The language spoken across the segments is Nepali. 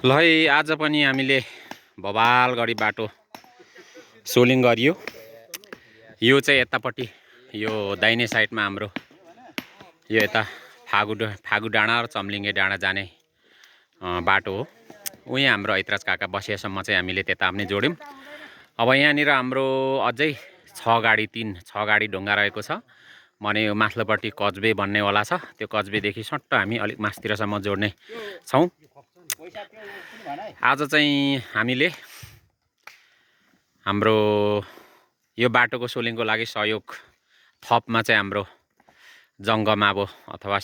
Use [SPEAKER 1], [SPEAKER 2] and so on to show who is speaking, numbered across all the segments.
[SPEAKER 1] ल है आज पनि हामीले बबालगढी बाटो सोलिङ गरियो। यो चाहिँ यतापट्टि यो दाहिने साइडमा हाम्रो यो यता फागु डाँडा र चम्लिङ्गे डाँडा जाने बाटो हो। उहीँ हाम्रो ऐतराज काका बसेसम्म चाहिँ हामीले त्यता पनि जोड्यौँ। अब यहाँनिर हाम्रो अझै 6 गाडी ढुङ्गा रहेको छ भने यो माथिल्लोपट्टि कचबे बन्नेवाला छ। त्यो कचबेदेखि सट्ट हामी अलिक मास्तिरसम्म जोड्ने छौँ। आज चाहिँ हामीले हाम्रो यो बाटोको सोलिङको लागि सहयोग थपमा चाहिँ हाम्रो जङ्ग माबो अथवा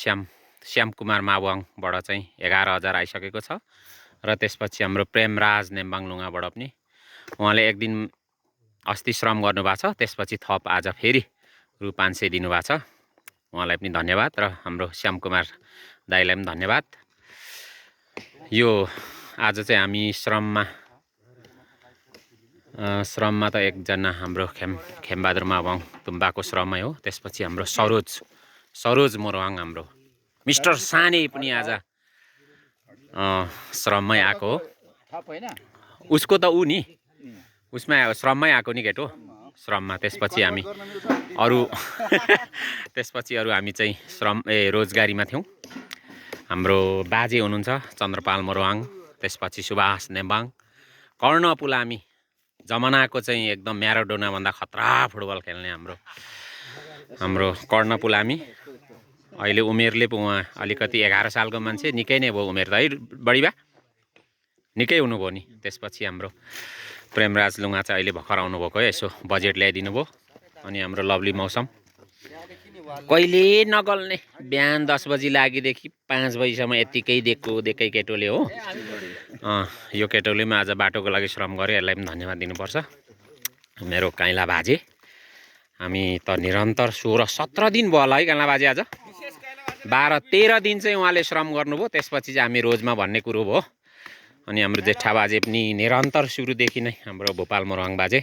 [SPEAKER 1] श्याम कुमार माबुङबाट चाहिँ 11,000 आइसकेको छ। र त्यसपछि हाम्रो प्रेमराज नेम्बाङ लुङाबाट पनि उहाँले एक दिन अस्ति श्रम गर्नुभएको छ। त्यसपछि थप आज फेरि रु 500 दिनुभएको छ। उहाँलाई पनि धन्यवाद र हाम्रो श्याम कुमार दाइलाई पनि धन्यवाद। यो आज चाहिँ हामी श्रममा त एकजना हाम्रो खेमबहादुर माबुङ तुम्बाको श्रममै हो। त्यसपछि हाम्रो सरोज मोरवाङ हाम्रो मिस्टर साने पनि आज श्रममै आएको हो। उसको त ऊ नि उसमा श्रममै आएको नि केटो श्रममा। त्यसपछि हामी अरू हामी चाहिँ रोजगारीमा थियौँ। हाम्रो बाजे हुनुहुन्छ चन्द्रपाल मोरवाङ, त्यसपछि सुभाष नेम्बाङ, कर्ण पुलामी जमानाको चाहिँ एकदम म्याराडोनाभन्दा खतरा फुटबल खेल्ने हाम्रो कर्ण पुलामी। अहिले उमेरले पो उहाँ अलिकति 11 सालको मान्छे, निकै नै भयो उमेर त है बढी बा, निकै हुनुभयो नि। त्यसपछि हाम्रो प्रेमराज लुङा चाहिँ अहिले भर्खर आउनुभएको है, यसो बजेट ल्याइदिनु भयो। अनि हाम्रो लभली मौसम कहिले नगल्ने बिहान 10 बजी लागिदेखि 5 बजीसम्म यत्तिकै देखेकै केटोले हो। यो केटोले पनि आज बाटोको लागि श्रम गर्यो, यसलाई पनि धन्यवाद दिनुपर्छ। मेरो काइला बाजे, हामी त निरन्तर 16-17 दिन भयो होला है काइला बाजे, आज 12-13 दिन चाहिँ उहाँले श्रम गर्नुभयो। त्यसपछि चाहिँ हामी रोजमा भन्ने कुरो भयो। अनि हाम्रो जेठा बाजे पनि निरन्तर सुरुदेखि नै हाम्रो भोपाल मोरवाङ बाजे,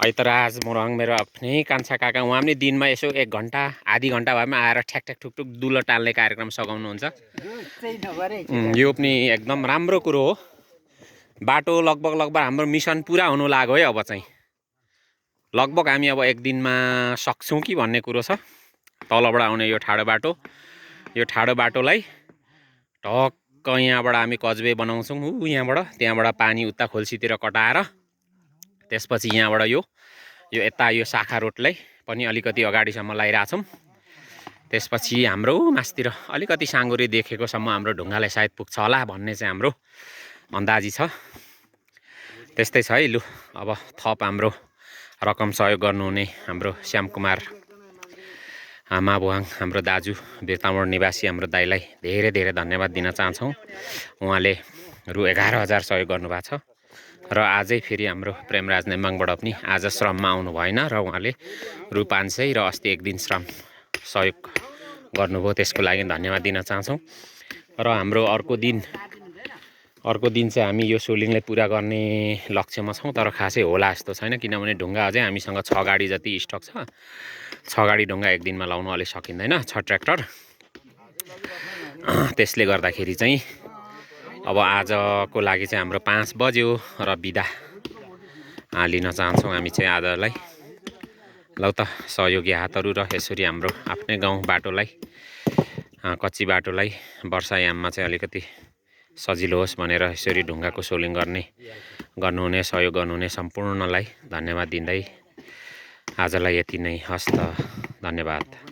[SPEAKER 1] ऐतराज मोरवाङ मेरो आफ्नै कान्छा काका, उहाँ पनि दिनमा यसो 1 घन्टा आधी घन्टा भए पनि आएर ठ्याक ठुकठुक दुलो टाल्ने कार्यक्रम सघाउनुहुन्छ। यो पनि एकदम राम्रो कुरो हो। बाटो लगभग हाम्रो मिसन पुरा हुनु लाग्यो है। अब चाहिँ लगभग हामी अब 1 दिनमा सक्छौँ कि भन्ने कुरो छ। तलबाट आउने यो ठाडो बाटोलाई टक्क यहाँबाट हामी कजवे बनाउँछौँ त्यहाँबाट पानी उता खोल्सीतिर कटाएर, त्यसपछि यहाँबाट यो शाखा रोडलाई पनि अलिकति अगाडिसम्म लगाइरहेछौँ। त्यसपछि हाम्रो मास्तिर अलिकति साँगुरी देखेकोसम्म हाम्रो ढुङ्गालाई सायद पुग्छ होला भन्ने चाहिँ हाम्रो अन्दाजी छ। त्यस्तै छ है। लु अब थप हाम्रो रकम सहयोग गर्नुहुने हाम्रो श्याम कुमार माबुङ हाम्रो दाजु बिर्तामोड निवासी हाम्रो दाइलाई धेरै धन्यवाद दिन चाहन्छौँ। उहाँले रु 11,000 सहयोग गर्नुभएको छ। र आजै फेरि हाम्रो प्रेमराज नेम्बाङबाट पनि आज श्रममा आउनु भएन र उहाँले रु 500 र अस्ति 1 दिन श्रम सहयोग गर्नुभयो, त्यसको लागि धन्यवाद दिन चाहन्छौँ। र हाम्रो अर्को दिन चाहिँ हामी यो सोलिङलाई पुरा गर्ने लक्ष्यमा छौँ। तर खासै होला जस्तो छैन, किनभने ढुङ्गा अझै हामीसँग 6 गाडी जति स्टक छ। 6 गाडी ढुङ्गा 1 दिनमा लाउनु अलिक सकिँदैन, 6 ट्र्याक्टर। त्यसले गर्दाखेरि चाहिँ अब आजको लागि चाहिँ हाम्रो 5 बज्यो र बिदा लिन चाहन्छौँ हामी चाहिँ आजलाई। लौ त सहयोगी हातहरू र यसरी हाम्रो आफ्नै गाउँ बाटोलाई, कच्ची बाटोलाई वर्षायाममा चाहिँ अलिकति सजिलो होस् भनेर यसरी ढुङ्गाको सोलिङ गर्नुहुने सहयोग गर्नुहुने सम्पूर्णलाई धन्यवाद दिँदै आजलाई यति नै। हस्त, धन्यवाद।